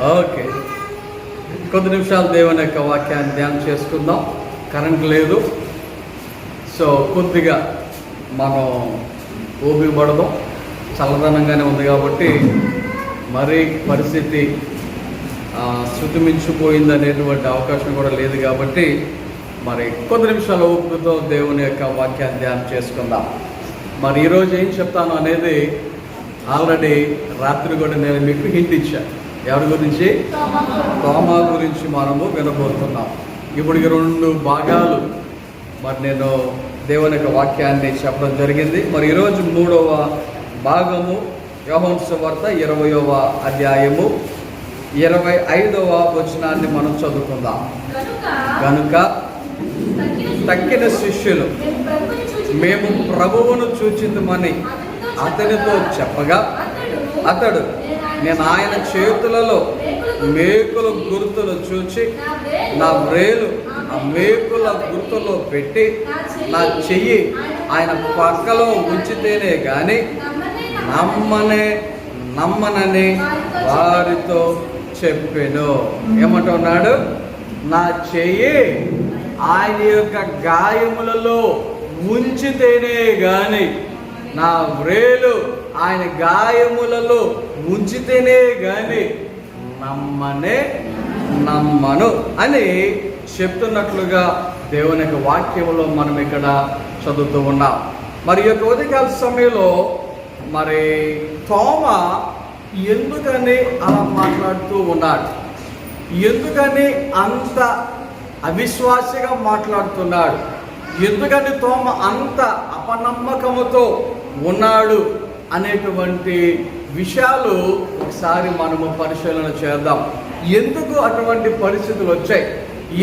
Okay, కొద్ది నిమిషాలు దేవుని యొక్క వాక్యాన్ని ధ్యానం చేసుకుందాం. కరెంట్ లేదు, సో కొద్దిగా మనం ఓపిక పడదాం. చల్లదనంగానే ఉంది కాబట్టి మరీ పరిస్థితి శృతిమించిపోయింది అనేటువంటి అవకాశం కూడా లేదు కాబట్టి మరి కొద్ది నిమిషాల ఓపికతో దేవుని యొక్క వాక్యాన్ని ధ్యానం చేసుకుందాం. మరి ఈరోజు ఏం చెప్తాను అనేది ఆల్రెడీ రాత్రి కూడా నేను మీకు హింట్ ఇచ్చాను. ఎవరి గురించి? తోమా గురించి మనము వినబోతున్నాం. ఇప్పటికి 2 భాగాలు మరి నేను దేవుని యొక్క వాక్యాన్ని చెప్పడం జరిగింది. మరి ఈరోజు 3వ భాగము యోహాను సువార్త 20వ అధ్యాయము 25వ వచనాన్ని మనం చదువుకుందాం. కనుక తక్కిన శిష్యులు మేము ప్రభువును చూచిందమని అతనితో చెప్పగా అతడు, నేను ఆయన చేతులలో మేకుల గుర్తులు చూచి నా వ్రేలు ఆ మేకుల గుర్తులో పెట్టి నా చెయ్యి ఆయన పక్కలో ఉంచితేనే కానీ నమ్మనని వారితో చెప్పెను. ఏమంటున్నాడు? నా చెయ్యి ఆయన యొక్క గాయములలో ఉంచితేనే గాని, నా వ్రేలు ఆయన గాయములలో ఉంచితేనే గాని నమ్మను అని చెప్తున్నట్లుగా దేవుని యొక్క వాక్యంలో మనం ఇక్కడ చదువుతూ ఉన్నాం. మరి యొక్క ఉదయకాల సమయంలో మరి తోమా ఎందుకని అలా మాట్లాడుతూ ఉన్నాడు? ఎందుకని అంత అవిశ్వాసిగా మాట్లాడుతున్నాడు? ఎందుకని తోమా అంత అపనమ్మకముతో ఉన్నాడు అనేటువంటి విషయాలు ఒకసారి మనము పరిశీలన చేద్దాం. ఎందుకు అటువంటి పరిస్థితులు వచ్చాయి?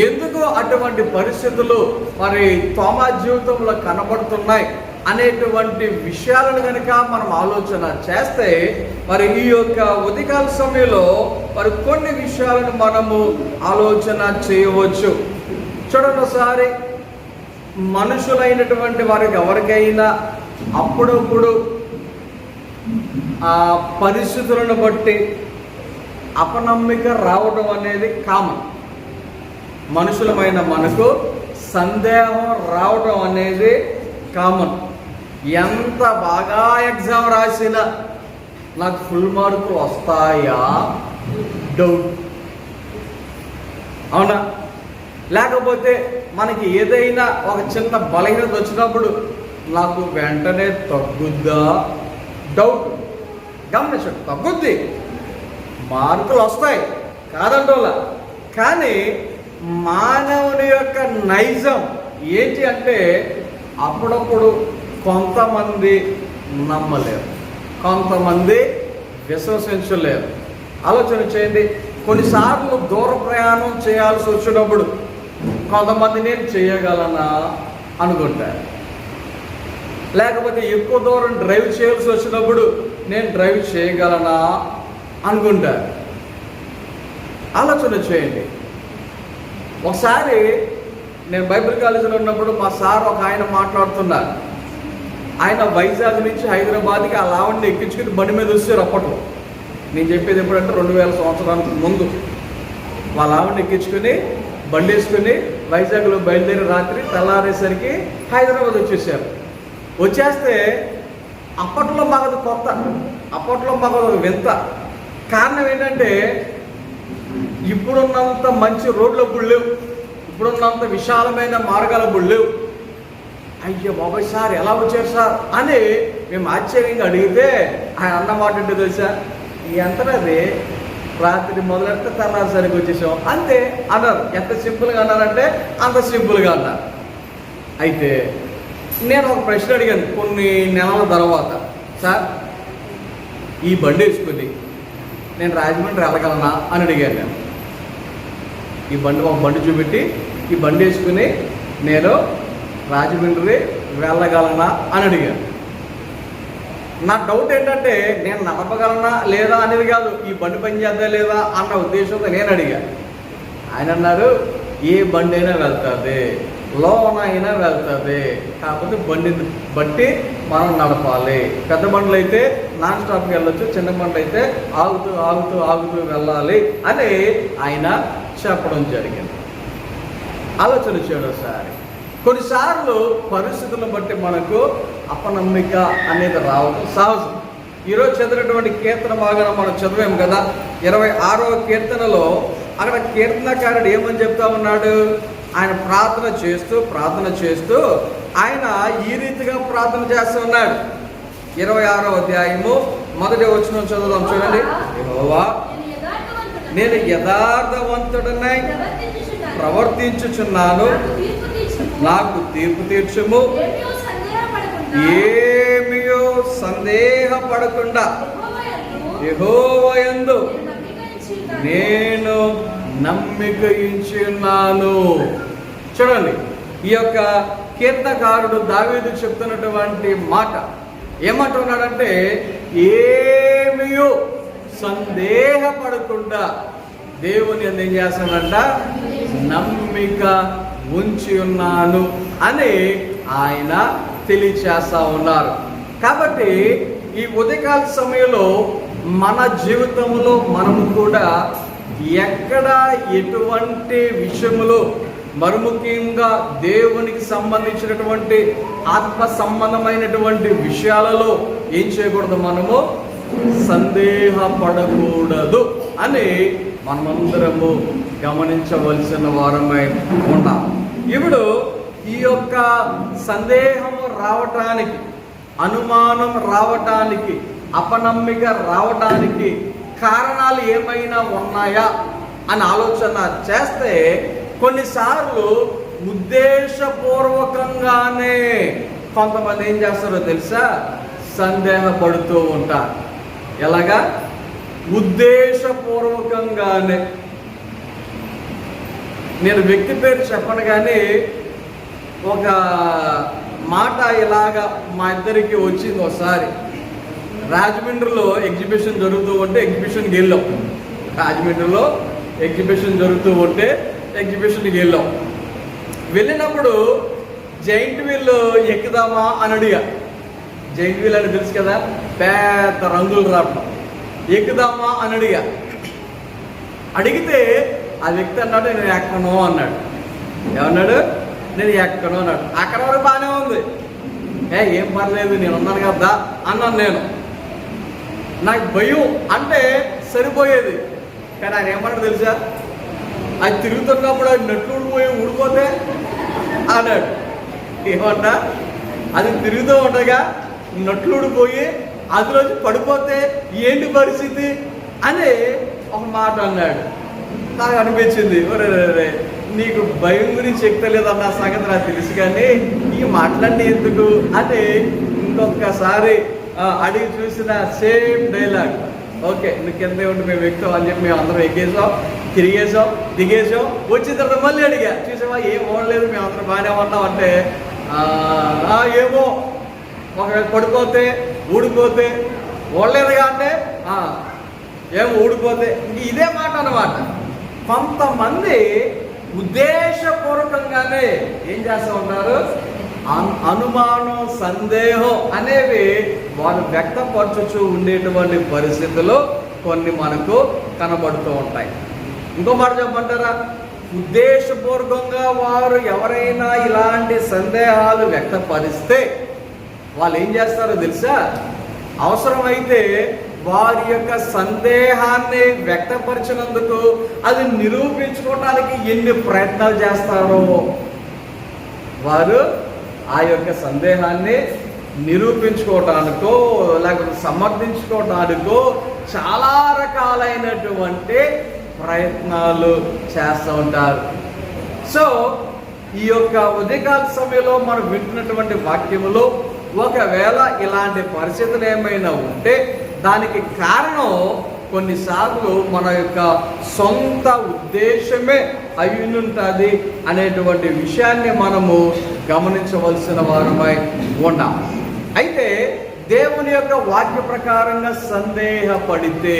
ఎందుకు అటువంటి పరిస్థితులు మరి తోమా జీవితంలో కనబడుతున్నాయి అనేటువంటి విషయాలను కనుక మనం ఆలోచన చేస్తే మరి ఈ యొక్క ఉదయకాల సమయంలో మరి కొన్ని విషయాలను మనము ఆలోచన చేయవచ్చు. చూడండి, ఒకసారి మనుషులైనటువంటి వారికి ఎవరికైనా అప్పుడప్పుడు ఆ పరిస్థితులను బట్టి అపనమ్మిక రావడం అనేది కామన్. మనుషులమైన మనకు సందేహం రావడం అనేది కామన్. ఎంత బాగా ఎగ్జామ్ రాసినా నాకు ఫుల్ మార్కులు వస్తాయా? డౌట్. అవునా? లేకపోతే మనకి ఏదైనా ఒక చిన్న బలహీనత వచ్చినప్పుడు నాకు వెంటనే తగ్గుద్దా? డౌట్. గమనించండి, తగ్గుద్ది, మార్కులు వస్తాయి, కాదంటోలా. కానీ మానవుని యొక్క నైజం ఏంటి అంటే అప్పుడప్పుడు కొంతమంది నమ్మలేరు, కొంతమంది విశ్వసించలేరు. ఆలోచన చేయండి. కొన్నిసార్లు దూర ప్రయాణం చేయాల్సి వచ్చినప్పుడు కొంతమంది నేను చేయగలనా అనుకుంటారు. లేకపోతే ఎక్కువ దూరం డ్రైవ్ చేయాల్సి వచ్చినప్పుడు నేను డ్రైవ్ చేయగలనా అనుకుంటారు. ఆలోచన చేయండి. ఒకసారి నేను బైబిల్ కాలేజీలో ఉన్నప్పుడు మా సార్ ఒక ఆయన మాట్లాడుతున్నారు. ఆయన వైజాగ్ నుంచి హైదరాబాద్కి ఆ లావణ్ణి ఎక్కించుకుని బండి మీద వచ్చారు. అప్పట్లో నేను చెప్పేది ఎప్పుడంటే 2000 సంవత్సరానికి ముందు వాళ్ళ లావణ్ణి ఎక్కించుకుని బండి వేసుకుని వైజాగ్లో బయలుదేరి రాత్రి తెల్లారేసరికి హైదరాబాద్ వచ్చేసారు. వచ్చేస్తే అప్పట్లో మాకు అది కొత్త, అప్పట్లో మాకు ఒక వింత. కారణం ఏంటంటే ఇప్పుడున్నంత మంచి రోడ్లు అప్పుడు లేవు, ఇప్పుడున్నంత విశాలమైన మార్గాలు అప్పుడు లేవు. అయ్యో బాబాయ్ సార్ ఎలా వచ్చారు సార్ అని మేము ఆశ్చర్యంగా అడిగితే ఆయన అన్నమాట అంటే తెలుసా, ఎంతనది రాత్రి మొదలెడితే తెల్లారిసరికి వచ్చేసాం అంతే అన్నారు. ఎంత సింపుల్గా అన్నారంటే అంత సింపుల్గా అన్నారు. అయితే నేను ఒక ప్రశ్న అడిగాను కొన్ని నెలల తర్వాత, సార్ ఈ బండి వేసుకుని నేను రాజమండ్రి వెళ్ళగలనా అని అడిగాను. నేను ఈ బండి ఒక బండి చూపెట్టి ఈ బండి వేసుకుని నేను రాజమండ్రి వెళ్ళగలనా అని అడిగాను. నా డౌట్ ఏంటంటే నేను నడపగలనా లేదా అనేది కాదు, ఈ బండి పని చేద్దా లేదా అన్న ఉద్దేశంతో నేను అడిగాను. ఆయన అన్నారు, ఏ బండి అయినా వెళ్తుంది, లోన అయినా వెళ్తుంది, కాకపోతే బండిని బట్టి మనం నడపాలి. పెద్ద బండ్లు అయితే నాన్ స్టాప్కి వెళ్ళొచ్చు, చిన్న బండ్లు అయితే ఆగుతూ ఆగుతూ ఆగుతూ వెళ్ళాలి అని ఆయన చెప్పడం జరిగింది. ఆలోచన చేయడం ఒకసారి. కొన్నిసార్లు పరిస్థితులను బట్టి మనకు అపనమ్మిక అనేది రావడం సహజం. ఈరోజు చదివినటువంటి కీర్తన భాగం మనం చదివాము కదా, 26వ కీర్తనలో అక్కడ కీర్తనకారుడు ఏమని చెప్తా ఉన్నాడు? ఆయన ప్రార్థన చేస్తూ ఆయన ఈ రీతిగా ప్రార్థన చేస్తూ ఉన్నాడు. 26వ అధ్యాయము 1వ వచనం చదువుదాం, చూడండి. యెహోవా, నేను యథార్థవంతుడనై ప్రవర్తించుచున్నాను, నాకు తీర్పు తీర్చుము, ఏమియో సందేహపడకుండా యెహోవా యందు నేను నమ్మిక ఉంచి ఉన్నాను. చూడండి, ఈ యొక్క కీర్తనకారుడు దావీదు చెప్తున్నటువంటి మాట ఏమంటున్నాడంటే, ఏమియో సందేహపడకుండా దేవుని ఏం చేస్తాడంట? నమ్మిక ఉంచి ఉన్నాను అని ఆయన తెలియచేస్తా ఉన్నారు. కాబట్టి ఈ ఉదయకాల సమయంలో మన జీవితంలో మనము కూడా ఎక్కడ ఎటువంటి విషయములో, మరి ముఖ్యంగా దేవునికి సంబంధించినటువంటి ఆత్మ సంబంధమైనటువంటి విషయాలలో ఏం చేయకూడదు? మనము సందేహపడకూడదు అని మనమందరము గమనించవలసిన వారమై ఉన్నాం. ఇప్పుడు ఈ యొక్క సందేహము రావటానికి, అనుమానం రావటానికి, అపనమ్మిక రావటానికి కారణాలు ఏమైనా ఉన్నాయా అని ఆలోచన చేస్తే, కొన్నిసార్లు ఉద్దేశపూర్వకంగానే కొంతమంది ఏం చేస్తారో తెలుసా? సందేహపడుతూ ఉంటారు. ఎలాగా? ఉద్దేశపూర్వకంగానే. నేను వ్యక్తి పేరు చెప్పను, కానీ ఒక మాట ఇలాగా మా ఇద్దరికి వచ్చింది. ఒకసారి రాజమండ్రిలో ఎగ్జిబిషన్ జరుగుతూ ఉంటే ఎగ్జిబిషన్కి వెళ్ళాం. రాజమండ్రిలో ఎగ్జిబిషన్ జరుగుతూ ఉంటే ఎగ్జిబిషన్కి వెళ్ళినప్పుడు జైంట్ వీల్ ఎక్కుదామా అని అడిగా. జైంట్ వీల్ అని తెలుసు కదా, పెద్ద రంగులు రావడం. ఎక్కుదామా అని అడిగితే ఆ వ్యక్తి అన్నాడు, నేను ఎక్కను అన్నాడు. ఏమన్నాడు? నేను ఎక్కను అన్నాడు. అక్కడ వరకు బాగానే ఉంది. ఏం పర్లేదు, నేను ఉన్నాను కదా అన్నాను. నేను నాకు భయం అంటే సరిపోయేది. కానీ ఆయన ఏమన్నాడు తెలుసా? అది తిరుగుతున్నప్పుడు అది నట్లు ఊడిపోతే అన్నాడు. ఏమన్నా? అది తిరుగుతూ ఉండగా నట్లు ఊడిపోయి అందులోంచి పడిపోతే ఏంటి పరిస్థితి అని ఒక మాట అన్నాడు. నాకు అనిపించింది, ఒరే నీకు భయం గురించి చెప్తలేదన్న సంగతి నాకు తెలుసు, కానీ ఈ మాటలన్నీ ఎందుకు అని ఇంకొకసారి అడిగి చూసిన సేమ్ డైలాగ్. ఓకే, నువ్వు కింద ఉండి మేము ఎక్కుతాం అని చెప్పి మేము అందరం ఎక్కేసాం, తిరిగేసాం, దిగేసాం. వచ్చిన తర్వాత మళ్ళీ అడిగా, చూసావా ఏం ఓడలేదు, మేము అందరం బాగానే ఉన్నాం అంటే, ఏమో ఒకవేళ పడిపోతే ఊడిపోతే ఓడలేదుగా అంటే ఏమో ఊడిపోతే ఇంక ఇదే మాట అన్నమాట. కొంతమంది ఉద్దేశపూర్వకంగానే ఏం చేస్తూ ఉంటారు? అనుమానం, సందేహం అనేవి వారు వ్యక్తపరచుచూ ఉండేటువంటి పరిస్థితులు కొన్ని మనకు కనబడుతూ ఉంటాయి. ఇంకో మాట చెప్పమంటారా? ఉద్దేశపూర్వకంగా వారు ఎవరైనా ఇలాంటి సందేహాలు వ్యక్తపరిస్తే వాళ్ళు ఏం చేస్తారో తెలుసా? అవసరమైతే వారి యొక్క సందేహాన్ని వ్యక్తపరిచినందుకు అది నిరూపించుకోవడానికి ఎన్ని ప్రయత్నాలు చేస్తారో, వారు ఆ యొక్క సందేహాన్ని నిరూపించుకోవటానికో లేకపోతే సమర్థించుకోవటానికో చాలా రకాలైనటువంటి ప్రయత్నాలు చేస్తూ ఉంటారు. సో ఈ యొక్క ఉదయకాల సమయంలో మనం వింటున్నటువంటి వాక్యములో ఒకవేళ ఇలాంటి పరిస్థితులు ఏమైనా ఉంటే దానికి కారణం కొన్నిసార్లు మన యొక్క సొంత ఉద్దేశమే అయ్యుంటుంది అనేటువంటి విషయాన్ని మనము గమనించవలసిన వారమై ఉన్నాం. అయితే దేవుని యొక్క వాక్య ప్రకారంగా సందేహపడితే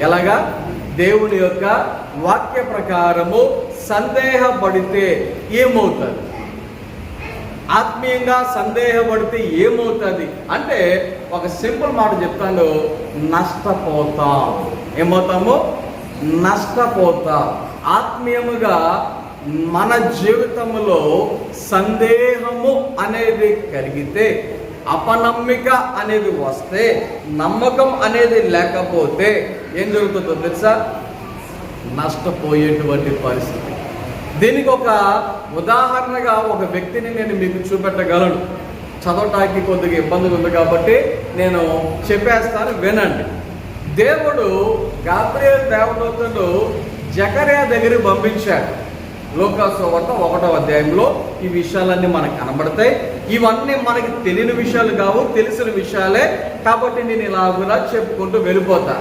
ఎలాగా? దేవుని యొక్క వాక్య ప్రకారము సందేహపడితే ఏమవుతుంది? ఆత్మీయంగా సందేహపడితే ఏమవుతుంది అంటే ఒక సింపుల్ మాట చెప్తాను, నష్టపోతాం. ఏమవుతాము? నష్టపోతాం. ఆత్మీయముగా మన జీవితంలో సందేహము అనేది కలిగితే, అపనమ్మిక అనేది వస్తే, నమ్మకం అనేది లేకపోతే ఏం జరుగుతుందో తెలుసా? నష్టపోయేటువంటి పరిస్థితి. దీనికి ఒక ఉదాహరణగా ఒక వ్యక్తిని నేను మీకు చూపెట్టగలను. చదవటానికి కొద్దిగా ఇబ్బందిగా ఉంది కాబట్టి నేను చెప్పేస్తాను, వినండి. దేవుడు గాబ్రియల్ దేవదూతను జకర్యా దగ్గరికి పంపించాడు. లూకాసు సువార్త 1వ అధ్యాయంలో ఈ విషయాలన్నీ మనకు కనబడతాయి. ఇవన్నీ మనకి తెలియని విషయాలు కావు, తెలిసిన విషయాలే. కాబట్టి నేను ఇలాగులా చెప్పుకుంటూ వెళ్ళిపోతా.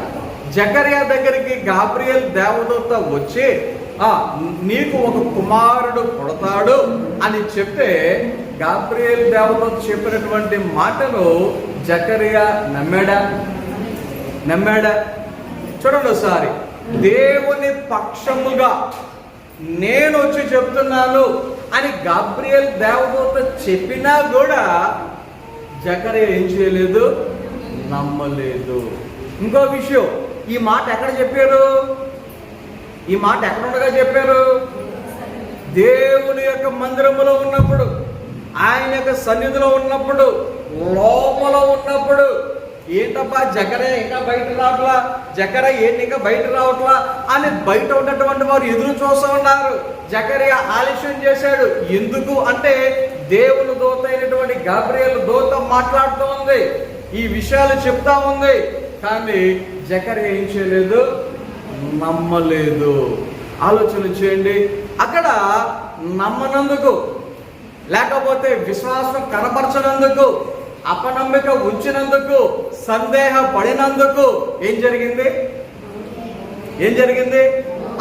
జకర్యా దగ్గరికి గాబ్రియల్ దేవదూత వచ్చి నీకు ఒక కుమారుడు పుడతాడు అని చెప్తే, గాబ్రియల్ దేవదూత చెప్పినటువంటి మాటలు జకర్యా నమ్మాడా? చూడండి ఒకసారి. దేవుని పక్షముగా నేను వచ్చి చెప్తున్నాను అని గాబ్రియల్ దేవదూత చెప్పినా కూడా జకర్యా ఏం చేయలేదు? నమ్మలేదు. ఇంకో విషయం, ఈ మాట ఎక్కడ చెప్పారు? ఈ మాట ఎక్కడ ఉండగా చెప్పారు? దేవుని యొక్క మందిరములో ఉన్నప్పుడు, ఆయన యొక్క సన్నిధిలో ఉన్నప్పుడు, లోపల ఉన్నప్పుడు. ఏంటబ్బా జకర్యా ఇంకా బయట రావట్లా, జకర్యా ఏంటి ఇంకా బయట రావట్లా అని బయట ఉన్నటువంటి వారు ఎదురు చూస్తూ ఉన్నారు. జకర్యా ఆలస్యం చేశాడు. ఎందుకు అంటే దేవుని దూత అయినటువంటి గాబ్రియల్ దూత మాట్లాడుతూ ఉంది, ఈ విషయాలు చెప్తా ఉంది. కానీ జకర్యా ఏం చేయలేదు? నమ్మలేదు. ఆలోచన చేయండి. అక్కడ నమ్మనందుకు, లేకపోతే విశ్వాసం కనపరచనందుకు, అపనమ్మిక ఉంచినందుకు, సందేహపడినందుకు ఏం జరిగింది?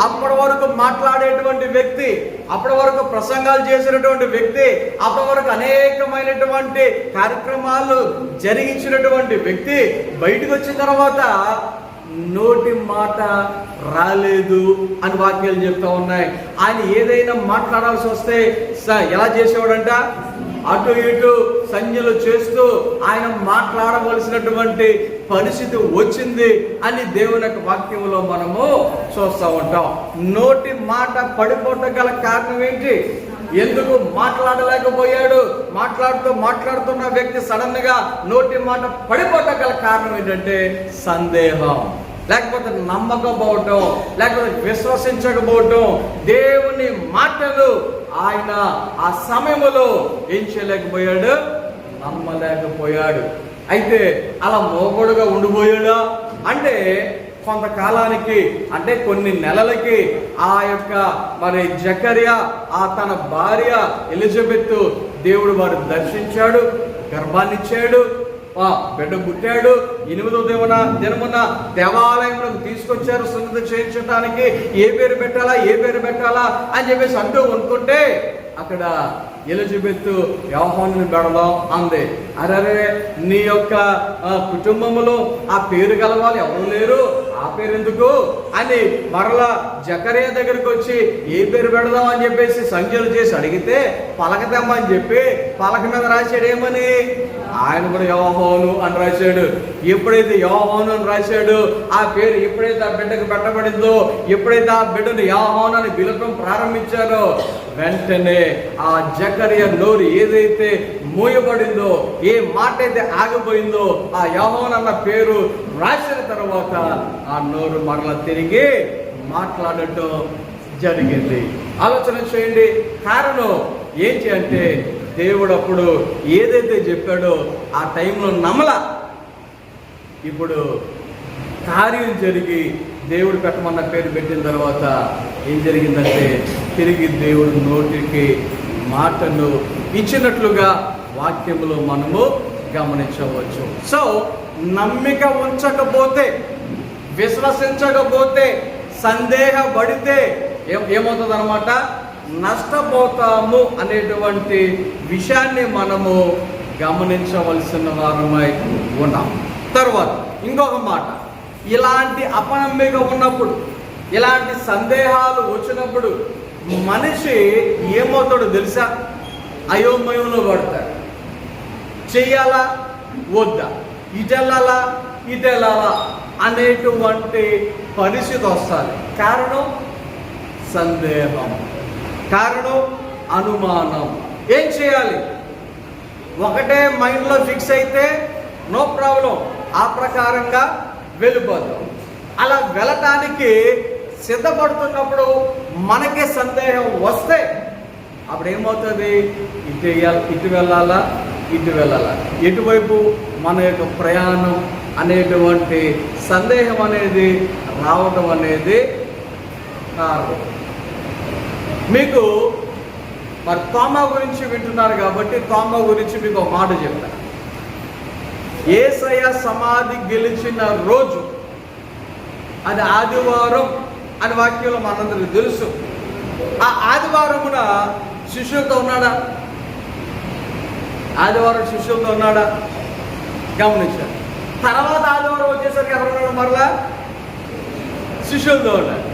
అప్పటి వరకు మాట్లాడేటువంటి వ్యక్తి, అప్పటి వరకు ప్రసంగాలు చేసినటువంటి వ్యక్తి, అప్పటి వరకు అనేకమైనటువంటి కార్యక్రమాలు జరిగించినటువంటి వ్యక్తి బయటకు వచ్చిన తర్వాత నోటి మాట రాలేదు అని వాక్యాలు చెప్తా ఉన్నాయి. ఆయన ఏదైనా మాట్లాడాల్సి వస్తే ఎలా చేసేవాడంట? అటు ఇటు సంజ్ఞలు చేస్తూ ఆయన మాట్లాడవలసినటువంటి పరిస్థితి వచ్చింది అని దేవుని యొక్క వాక్యంలో మనము చూస్తూ ఉంటాం. నోటి మాట పడిపోవటం గల కారణం ఏంటి? ఎందుకు మాట్లాడలేకపోయాడు? మాట్లాడుతున్న వ్యక్తి సడన్ గా నోటి మాట పడిపోవటం గల కారణం ఏంటంటే సందేహం, లేకపోతే నమ్మకపోవటం, లేకపోతే విశ్వసించకపోవటం. దేవుని మాటలు ఆయన ఆ సమయంలో ఏం చేయలేకపోయాడు? నమ్మలేకపోయాడు. అయితే అలా మోగోడుగా ఉండిపోయాడా అంటే కొంతకాలానికి, అంటే కొన్ని నెలలకి ఆ యొక్క మరి జకర్యా తన భార్య ఎలిజబెత్ దేవుడు వారు దర్శించాడు, గర్భాన్నిచ్చాడు, బిడ్డ పుట్టాడు. 8వ దినమున దేవాలయంలో తీసుకొచ్చారు సున్నతి చేయించడానికి. ఏ పేరు పెట్టాలా అని చెప్పేసి అంటూ అనుకుంటే అక్కడ ఎలిజబెత్ యోహానుని పెడదాం అంది. అరే నీ యొక్క కుటుంబంలో ఆ పేరు గలవాళ్ళు ఎవరు లేరు, ఆ పేరు ఎందుకు అని మరలా జకర్యా దగ్గరికి వచ్చి ఏ పేరు పెడదాం అని చెప్పేసి సంఖ్యలు చేసి అడిగితే పలకదమ్మని చెప్పి పలక మీద రాశాడు. ఏమని? ఆయన కూడా యోహాను అని రాశాడు. ఎప్పుడైతే యోహాను అని రాశాడు, ఆ పేరు ఎప్పుడైతే ఆ బిడ్డకు పెట్టబడిందో, ఎప్పుడైతే ఆ బిడ్డను యోహాను అని పిలవడం ప్రారంభించారో, వెంటనే ఆ జకర్యా నోరు ఏదైతే మూయబడిందో, ఏ మాట అయితే ఆగిపోయిందో, ఆ యోహాను అన్న పేరు రాసిన తర్వాత ఆ నోరు మరలా తిరిగి మాట్లాడటం జరిగింది. ఆలోచన చేయండి. కారణం ఏంటి అంటే దేవుడు అప్పుడు ఏదైతే చెప్పాడో ఆ టైంలో నమ్మల. ఇప్పుడు కార్యం జరిగి దేవుడు పెట్టమన్న పేరు పెట్టిన తర్వాత ఏం జరిగిందంటే తిరిగి దేవుడు నోటికి మాటను ఇచ్చినట్లుగా వాక్యములో మనము గమనించవచ్చు. సో నమ్మిక ఉంచకపోతే, విశ్వసించకపోతే, సందేహపడితే ఏమవుతుంది అన్నమాట? నష్టపోతాము అనేటువంటి విషయాన్ని మనము గమనించవలసిన వారమై ఉన్నాం. తర్వాత ఇంకొక మాట, ఇలాంటి అపనమ్మిక ఉన్నప్పుడు, ఇలాంటి సందేహాలు వచ్చినప్పుడు మనిషి ఏమవుతాడో తెలుసా? అయోమయంలో పడతాడు. చెయ్యాలా వద్దా, ఇటెళ్ళాలా ఇటెళ్ళాలా అనేటువంటి పరిస్థితి వస్తుంది. కారణం సందేహం, కారణం అనుమానం. ఏం చేయాలి? ఒకటే మైండ్లో ఫిక్స్ అయితే నో ప్రాబ్లం, ఆ ప్రకారంగా వెళ్ళిపోతాం. అలా వెళ్ళటానికి సిద్ధపడుతున్నప్పుడు మనకే సందేహం వస్తే అప్పుడు ఏమవుతుంది? ఇటు వెళ్ళాలా ఇటు వెళ్ళాలా, ఎటువైపు మన యొక్క ప్రయాణం అనేటువంటి సందేహం అనేది రావడం అనేది కారణం. మీకు మరి తోమా గురించి వింటున్నారు కాబట్టి తోమా గురించి మీకు ఒక మాట చెప్తాను. యేసయ్య సమాధి గెలిచిన రోజు అది ఆదివారం అని వాక్యంలో మనందరికీ తెలుసు. ఆ ఆదివారమున శిష్యులతో ఉన్నాడా? ఆదివారం శిష్యులతో ఉన్నాడా? గమనించారు. తర్వాత ఆదివారం వచ్చేసరికి ఎవరున్నాడు? మరలా శిష్యులతో ఉన్నాడు.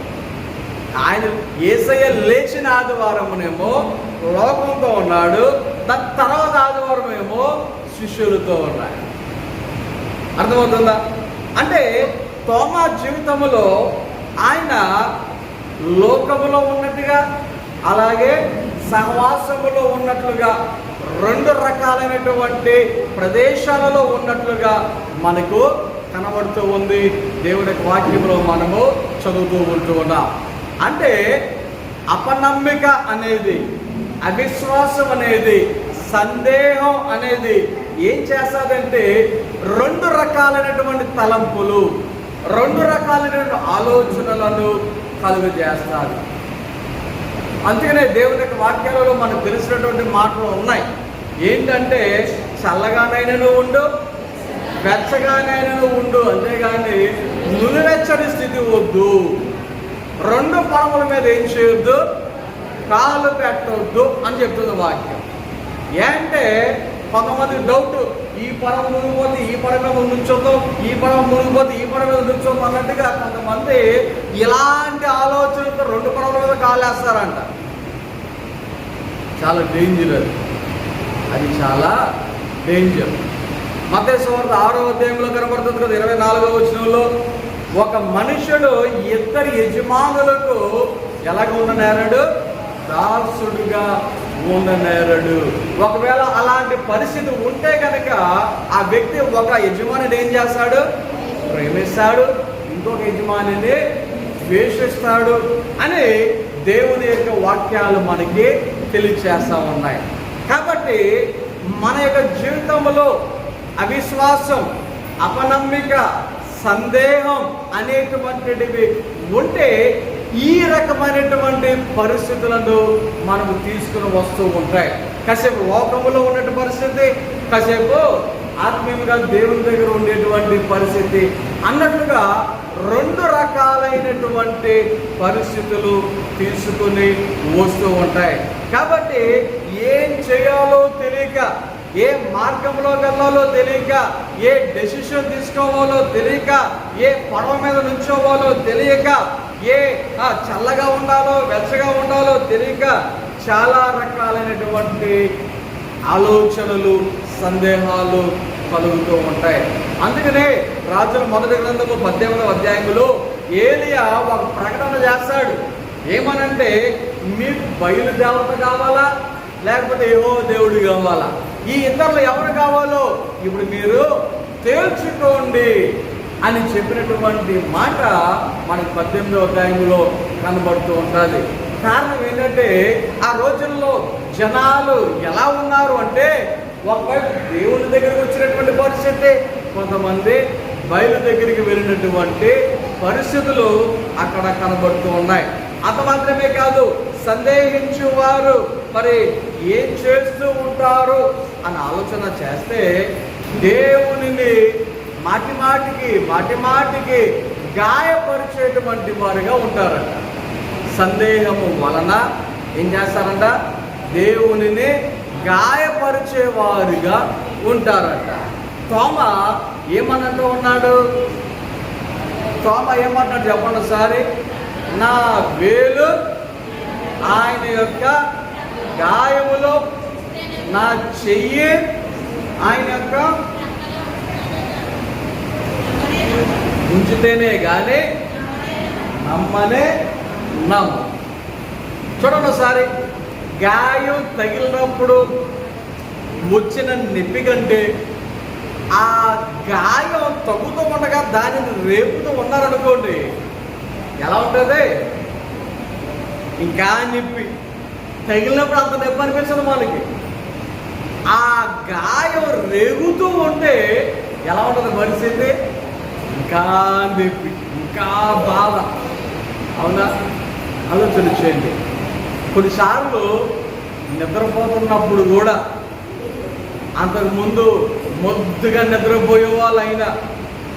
ఆయన యేసయ్య లేచిన ఆదివారమునేమో లోకంతో ఉన్నాడు, దాని తర్వాత ఆదివారం ఏమో శిష్యులతో ఉన్నాడు. అర్థమవుతుందా? అంటే తోమా జీవితంలో ఆయన లోకములో ఉన్నట్టుగా అలాగే సహవాసములో ఉన్నట్లుగా రెండు రకాలైనటువంటి ప్రదేశాలలో ఉన్నట్లుగా మనకు కనబడుతూ ఉంది. దేవుడి వాక్యంలో మనము చదువుతూ ఉంటూ ఉన్నాం. అంటే అపనమ్మిక అనేది, అవిశ్వాసం అనేది, సందేహం అనేది ఏం చేస్తాదంటే రెండు రకాలైనటువంటి తలంపులు, రెండు రకాలైనటువంటి ఆలోచనలను కలుగజేస్తారు. అందుకనే దేవుని యొక్క వాక్యాలలో మనకు తెలిసినటువంటి మాటలు ఉన్నాయి. ఏంటంటే చల్లగానైనా ఉండు, వెచ్చగానైనా ఉండు, అంతేగాని నులివెచ్చని స్థితి వద్దు. రెండు పడవల మీద ఏం చేయొద్దు? కాలు పెట్టవద్దు అని చెప్తుంది వాక్యం. ఏంటంటే కొంతమంది డౌట్, ఈ పడవ మునిగిపోతే ఈ పడవ మీద నుంచొద్దాం, ఈ పడవ మునిగిపోతే ఈ పడవ మీద నుంచొద్దాం అన్నట్టుగా కొంతమంది ఇలాంటి ఆలోచనలతో రెండు పడవల మీద కాలేస్తారంట. చాలా డేంజర్ అది చాలా డేంజర్. మత్తయి సువార్త 6వ అధ్యాయంలో కనబడుతుంది కదా, 24వ వచనంలో ఒక మనుషుడు ఇద్దరు యజమానులకు ఎలాగ ఉండనేరడు? దాసుడుగా ఉండనేరడు. ఒకవేళ అలాంటి పరిస్థితి ఉంటే కనుక ఆ వ్యక్తి ఒక యజమానిని ఏం చేస్తాడు? ప్రేమిస్తాడు, ఇంకొక యజమానిని ద్వేషిస్తాడు అని దేవుని యొక్క వాక్యాలు మనకి తెలియచేస్తూ ఉన్నాయి. కాబట్టి మన యొక్క జీవితంలో అవిశ్వాసం, అపనమ్మిక, సందేహం అనేటువంటివి ఉంటే ఈ రకమైనటువంటి పరిస్థితులను మనము తీసుకుని వస్తూ ఉంటాయి. కాసేపు లోకములో ఉన్నటువంటి పరిస్థితి, కాసేపు ఆత్మీయంగా దేవుని దగ్గర ఉండేటువంటి పరిస్థితి అన్నట్లుగా రెండు రకాలైనటువంటి పరిస్థితులు తీసుకుని వస్తూ ఉంటాయి. కాబట్టి ఏం చేయాలో తెలియక, ఏ మార్గంలో వెళ్ళాలో తెలియక, ఏ డెసిషన్ తీసుకోవాలో తెలియక, ఏ పడవ మీద నుంచోవాలో తెలియక, ఏ చల్లగా ఉండాలో వెచ్చగా ఉండాలో తెలియక చాలా రకాలైనటువంటి ఆలోచనలు, సందేహాలు కలుగుతూ ఉంటాయి. అందుకనే రాజుల మొదటి గ్రంథము 18వ అధ్యాయంలో ఏలియా ఒక ప్రకటన చేస్తాడు. ఏమనంటే, మీకు బయలుదేవత కావాలా లేకపోతే ఏవో దేవుడు కావాలా? ఈ ఇద్దరు ఎవరు కావాలో ఇప్పుడు మీరు తేల్చుకోండి అని చెప్పినటువంటి మాట మనకి 18వ అధ్యాయంలో కనబడుతూ ఉంటుంది. కారణం ఏంటంటే ఆ రోజుల్లో జనాలు ఎలా ఉన్నారు అంటే, ఒకవైపు దేవుని దగ్గరికి వచ్చినటువంటి పరిస్థితి, కొంతమంది బయలు దగ్గరికి వెళ్ళినటువంటి పరిస్థితులు అక్కడ కనబడుతూ ఉన్నాయి. అంత మాత్రమే కాదు, సందేహించువారు మరి ఏం చేస్తూ ఉంటారు అని ఆలోచన చేస్తే దేవునిని మాటి మాటికి గాయపరిచేటువంటి వారుగా ఉంటారంట. సందేహము వలన ఏం చేస్తారంట? దేవునిని గాయపరిచేవారుగా ఉంటారంట. తోమా ఏమన్నట్టు ఉన్నాడు? తోమా ఏమన్నాడు చెప్పండి ఒకసారి? నా వేలు ఆయన యొక్క గాయములో నా చెయ్యి ఆయన యొక్క ఉంచితేనే కానీ నమ్మనే నమ్ము. చూడండి ఒకసారి, గాయం తగిలినప్పుడు వచ్చిన నొప్పి కంటే ఆ గాయం తగ్గుతూ ఉండగా దానిని రేపుతూ ఉన్నారనుకోండి, ఎలా ఉంటుంది? ఇంకా నొప్పి తగిలినప్పుడు అంత నొప్పి అనిపించదు మనకి. ఆ గాయం రేగుతూ ఉంటే ఎలా ఉంటుంది పరిస్థితి? ఇంకా నొప్పి, ఇంకా బాధ. అవునా? ఆలోచన చేయండి. కొన్నిసార్లు నిద్రపోతున్నప్పుడు కూడా అంతకుముందు మొద్దుగా నిద్రపోయే వాళ్ళైనా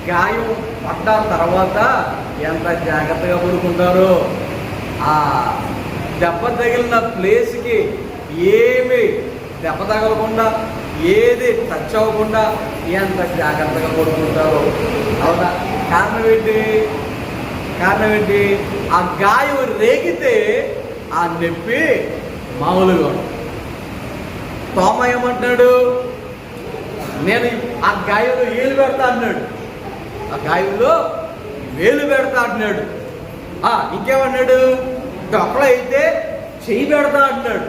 గాయం పడ్డ తర్వాత ఎంత జాగ్రత్తగా పడుకుంటారో. ఆ దెబ్బ తగిలిన ప్లేస్కి ఏమి దెబ్బ తగలకుండా, ఏది టచ్ అవ్వకుండా ఎంత జాగ్రత్తగా పడుకుంటారో. అవునా? కారణం ఏంటి? ఆ గాయం రేగితే ఆ నొప్పి మామూలుగా ఉంటుంది. తోమ ఏమంటున్నాడు? నేను ఆ గాయంలో వేలు పెడతా అన్నాడు. ఆ గాయంలో వేలు పెడతా అంటున్నాడు. ఇంకేమన్నాడు? డొక్కలు అయితే చెయ్యి పెడతా అంటున్నాడు.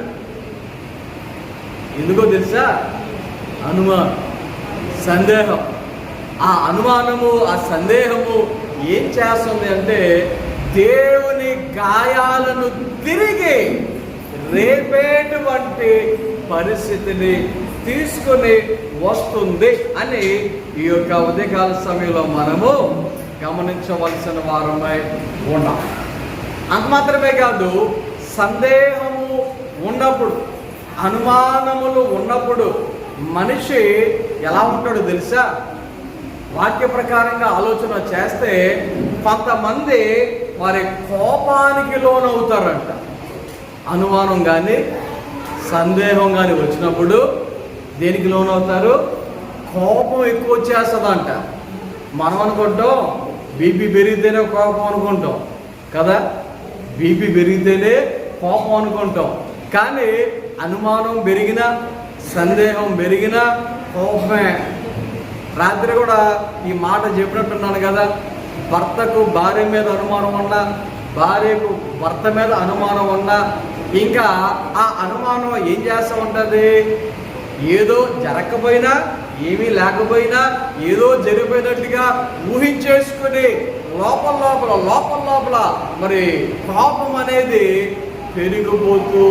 ఎందుకో తెలుసా? అనుమానం, సందేహం. ఆ అనుమానము, ఆ సందేహము ఏం చేస్తుంది అంటే దేవుని గాయాలను తిరిగి రేపేటువంటి పరిస్థితిని తీసుకొని వస్తుంది అని ఈ యొక్క ఉదయకాల సమయంలో మనము గమనించవలసిన వారమై ఉన్నాం. అంత మాత్రమే కాదు, సందేహము ఉన్నప్పుడు, అనుమానములు ఉన్నప్పుడు మనిషి ఎలా ఉంటాడో తెలుసా? వాక్య ప్రకారంగా ఆలోచన చేస్తే కొంతమంది వారి కోపానికి లోనవుతారంట. అనుమానం కానీ సందేహం కానీ వచ్చినప్పుడు దేనికి లోనవుతారు? కోపం ఎక్కువ వచ్చేస్తుందంట. మనం అనుకుంటాం బీపీ పెరిగితేనే కోపం అనుకుంటాం కదా, బీపీ పెరిగితేనే కోపం అనుకుంటాం. కానీ అనుమానం పెరిగినా, సందేహం పెరిగినా కోపమే. రాత్రి కూడా ఈ మాట చెప్పినట్టున్నాను కదా, భర్తకు భార్య మీద అనుమానం ఉన్నా, భార్యకు భర్త మీద అనుమానం ఉన్నా, ఇంకా ఆ అనుమానం ఏం చేస్తూ ఉంటుంది? ఏదో జరగకపోయినా, ఏమీ లేకపోయినా, ఏదో జరిగిపోయినట్టుగా ఊహించేసుకుని లోపల మరి కోపం అనేది పెరిగిపోతూ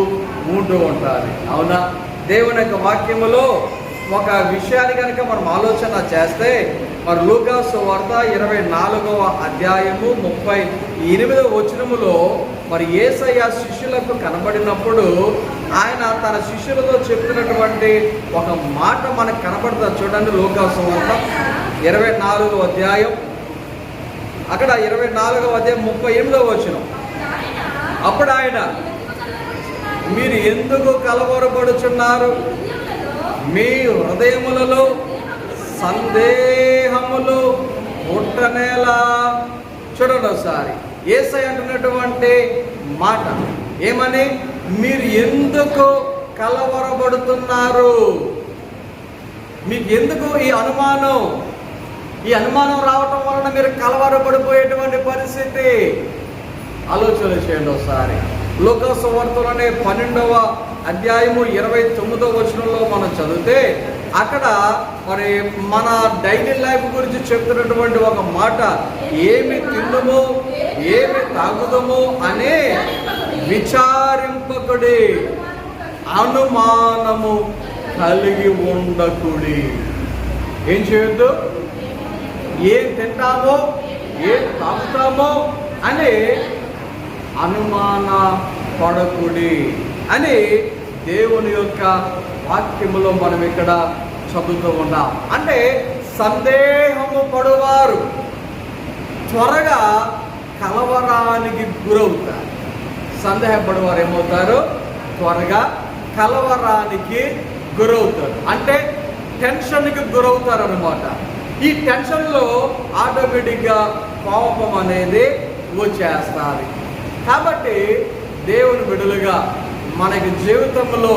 ఉంటూ ఉంటుంది. అవునా? దేవుని యొక్క వాక్యములో ఒక విషయాన్ని కనుక మనం ఆలోచన చేస్తే, మరి లూకా సువార్త 24వ అధ్యాయము 38వ వచనములో మరి యేసయ్య శిష్యులకు కనబడినప్పుడు ఆయన తన శిష్యులతో చెప్పినటువంటి ఒక మాట మనకు కనబడుతుంది. చూడండి, లూకా సువార్త 24వ అధ్యాయం, అక్కడ 24వ అధ్యాయం 38వ వచనం. అప్పుడు ఆయన, మీరు ఎందుకు కలవరపడుచున్నారు? మీ హృదయములలో సందేహములు పుట్టనేలా. చూడండి ఒకసారి, యేసయ్య అంటున్నటువంటి మాట ఏమని? మీరు ఎందుకు కలవరపడుతున్నారు? మీకు ఎందుకు ఈ అనుమానం? ఈ అనుమానం రావటం వలన మీరు కలవరపడిపోయేటువంటి పరిస్థితి. ఆలోచన చేయండి ఒకసారి. లూకా సువార్తలోనే 12వ అధ్యాయము 29వ వచనంలో మనం చదివితే అక్కడ మరి మన డైలీ లైఫ్ గురించి చెప్తున్నటువంటి ఒక మాట, ఏమి తిందుమో ఏమి తాగుదమో అనే విచారింపకుడి, అనుమానము కలిగి ఉండకుడి. ఏం చేయొద్దు? ఏం తింటామో ఏం తాగుతామో అని అనుమాన పడకుడి అని దేవుని యొక్క వాక్యములో మనం ఇక్కడ చదువుతూ ఉన్నాం. అంటే సందేహము పడువారు త్వరగా కలవరానికి గురవుతారు. సందేహపడేవారు ఏమవుతారు? త్వరగా కలవరానికి గురవుతారు. అంటే టెన్షన్కి గురవుతారు అన్నమాట. ఈ టెన్షన్లో ఆటోమేటిక్గా కోపం అనేది వచ్చేస్తారు. కాబట్టి దేవుని బిడ్డలుగా మనకి జీవితంలో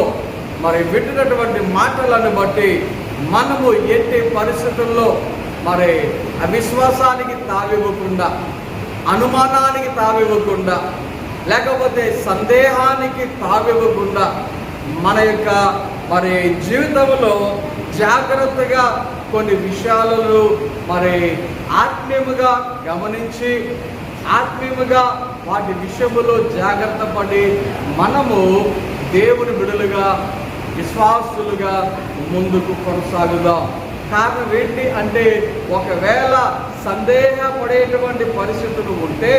మరి వింటున్నటువంటి మాటలను బట్టి మనము ఎట్టి పరిస్థితుల్లో మరి అవిశ్వాసానికి తావివ్వకుండా, అనుమానానికి తావివ్వకుండా, లేకపోతే సందేహానికి తావివ్వకుండా మన యొక్క మరి జీవితంలో జాగ్రత్తగా కొన్ని విషయాలను మరి ఆత్మీయముగా గమనించి, ఆత్మీయముగా వాటి విషయములో జాగ్రత్త పడి మనము దేవుని బిడ్డలుగా, విశ్వాసులుగా ముందుకు కొనసాగుదాం. కారణం ఏంటి అంటే, ఒకవేళ సందేహపడేటువంటి పరిస్థితులు ఉంటే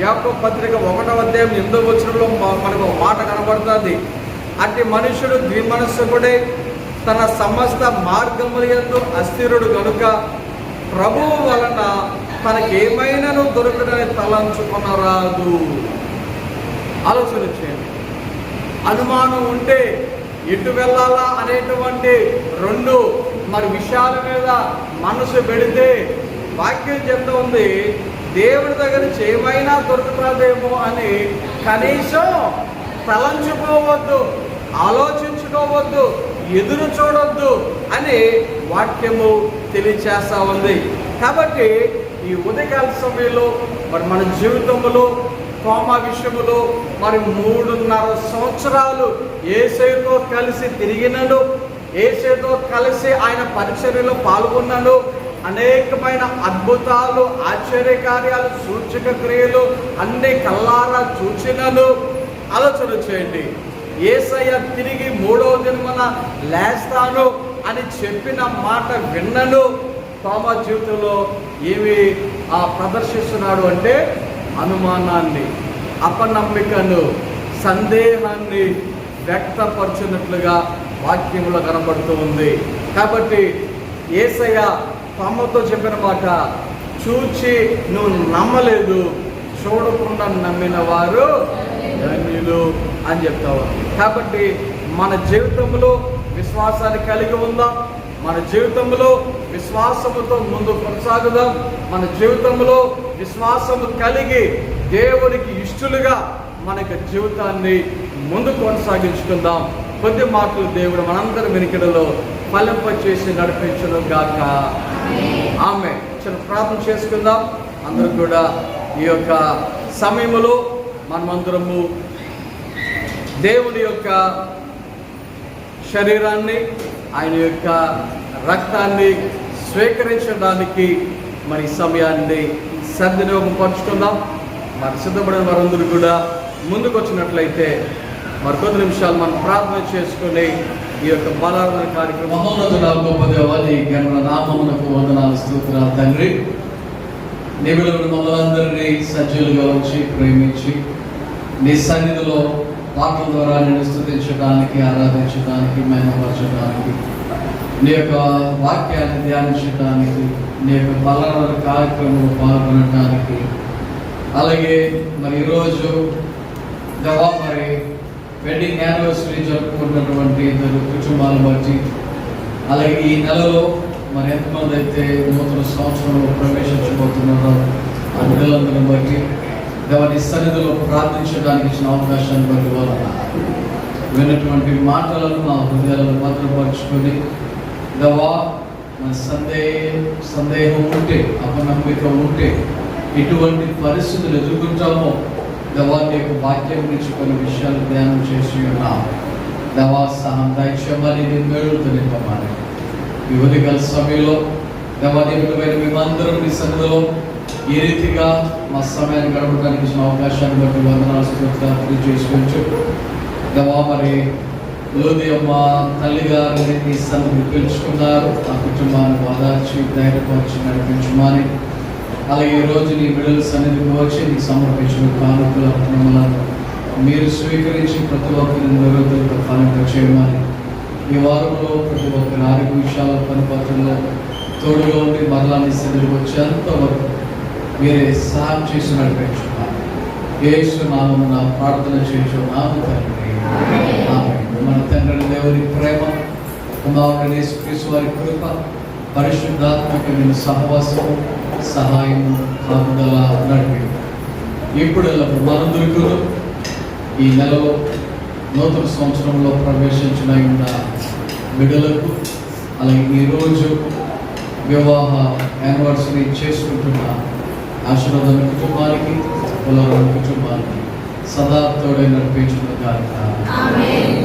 యాకోబు పత్రిక 1వ అధ్యాయం 8వ వచనంలో మనకు ఒక మాట కనబడుతుంది. అట్టి మనుషుడు ద్విమనస్కుడై తన సమస్త మార్గములందు అస్థిరుడు గనుక ప్రభువు వలన తనకేమైనాను దొరకదని తలంచుకొనరాదు. ఆలోచన చేయండి. అనుమానం ఉంటే ఎటు వెళ్ళాలా అనేటువంటి 2 మరి విషయాల మీద మనసు పెడితే వాక్యం చెప్తా ఉంది, దేవుడి దగ్గర ఏమైనా దొరుకుతుందేమో అని కనీసం తలంచుకోవద్దు, ఆలోచించుకోవద్దు, ఎదురు చూడొద్దు అని వాక్యము తెలియచేస్తా ఉంది. కాబట్టి ఈ ఉదయకాల సమయంలో మరి మన జీవితంలో తోమా విషయములో మరి 3.5 సంవత్సరాలు యేసుతో కలిసి తిరిగినను, యేసుతో కలిసి ఆయన పరిచర్యలో పాల్గొన్నాను, అనేకమైన అద్భుతాలు, ఆశ్చర్యకార్యాలు, సూచక క్రియలు అన్ని కల్లారా చూచినను. ఆలోచన చేయండి. యేసయ్య తిరిగి 3వ దినమున లేస్తాను అని చెప్పిన మాట విన్నను. తోమా జీవితంలో ఏమి ప్రదర్శిస్తున్నాడు అంటే అనుమానాన్ని, అపనమ్మికను, సందేహాన్ని వ్యక్తపరచున్నట్లుగా వాక్యంలో కనబడుతూ ఉంది. కాబట్టి యేసయ్య తోమాతో చెప్పిన మాట, చూచి నువ్వు నమ్మలేదు, చూడకుండా నమ్మిన వారు ధన్యులు అని చెప్తావు. కాబట్టి మన జీవితంలో విశ్వాసాన్ని కలిగి ఉందాం, మన జీవితంలో విశ్వాసముతో ముందు కొనసాగుదాం, మన జీవితంలో విశ్వాసము కలిగి దేవునికి ఇష్టలుగా మన జీవితాన్ని ముందు కొనసాగించుకుందాం. కొద్ది మాటలు దేవుడు మనందరి వెనుకడలో ఫలింపచేసి నడిపించడం గాక. ఆమె చిన్న ప్రార్థన చేసుకుందాం. అందరూ కూడా ఈ యొక్క సమయంలో మనమందరము దేవుని యొక్క శరీరాన్ని, ఆయన యొక్క రక్తాన్ని స్వీకరించడానికి మరి సమయాన్ని సద్వినియోగం పరుచుకుందాం. మరి సిద్ధపడిన వారందరూ కూడా ముందుకు వచ్చినట్లయితే మరి కొద్ది నిమిషాలు మనం ప్రార్థన చేసుకుని ఈ యొక్క బలారాధన కార్యక్రమం మహోన్నతుడా గొప్ప దేవాన్ని నామమునకు వందనాలు, స్తోత్రాలు తండ్రి. నీవులు మమ్మల్ని అందరినీ సజ్జులుగా వచ్చి ప్రేమించి నీ సన్నిధిలో పాటల ద్వారా నేను స్తుతించడానికి, ఆరాధించడానికి, మహిమపరచడానికి, నీ యొక్క వాక్యాన్ని ధ్యానించడానికి, నీ యొక్క బలారాధన కార్యక్రమంలో పాల్గొనడానికి, అలాగే మరి ఈరోజు దేవా మరి వెడ్డింగ్ యానివర్సరీ జరుపుకుంటున్నటువంటి 2 కుటుంబాలను బట్టి, అలాగే ఈ నెలలో మరి ఎంతమంది అయితే నూతన సంవత్సరంలో ప్రవేశించబోతున్నారో ఆ బిడ్డలందరిని బట్టి దేవాని సన్నిధిలో ప్రార్థించడానికి ఇచ్చిన అవకాశాన్ని బట్టి వలన విన్నటువంటి మాటలను మా హృదయాలను భద్రపరుచుకొని దేవా మన సందేహం ఉంటే, అపనమ్మిక ఉంటే, ఇటువంటి పరిస్థితులు ఎదుర్కొంటామో దేవా నీ యొక్క వాక్యం నుంచి కొన్ని విషయాలు ధ్యానం చేసి ఉన్నాం. దేవా సహాయం దయచేయమని నేను వేడుతున్నాను. ఈ ఉదయకాల సమయంలో దేవా నీ విలువైన మేమందరం నీ సన్నిధిలో ఈ రీతిగా మా సమయాన్ని గడపడానికి ఇచ్చిన అవకాశాన్ని బట్టి వందనాలు, స్తోత్రాలు చేసుకుంటూ దేవా మరి లోది అమ్మ తల్లిగారిని నీ సన్నిధిని పిలుచుకున్నారు. ఆ కుటుంబాన్ని ఓదార్చి ధైర్యపరిచి నడిపించమని, అలాగే ఈరోజు నీ బిడ్డల సన్నిధికి వచ్చి నీకు సమర్పించిన కానుకల అర్పణలను మీరు స్వీకరించి ప్రతి ఒక్కరిని నిరోధులకు ఫలింప చేయమని, ఈ వారంలో ప్రతి ఒక్కరి ఆరోగ్య విషయాల పనిపత్రంలో తోడుగా ఉండి మరలా నీ సన్నిధికి వచ్చేంత వరకు మీరే సహాయం చేసి నడిపించుకున్నారు. యేసు నామమున ప్రార్థన చేయుచున్నాము తండ్రి. మన తండ్రి దేవుని ప్రేమ, కుమారుడైన యేసుక్రీస్తు వారి కృప, పరిశుద్ధాత్మకమైన సహవాసము, సహాయము, కాపుదల నడిపి ఇప్పుడు మనందరికీ ఈ నెలలో నూతన సంవత్సరంలో ప్రవేశించిన ఉన్న బిడ్డలకు, అలాగే ఈరోజు వివాహ యానివర్సరీ చేసుకుంటున్న ఆశీర్వాదం కుటుంబానికి, కులాల కుటుంబానికి సదా తోడే నడిపించును గాక. ఆమేన్.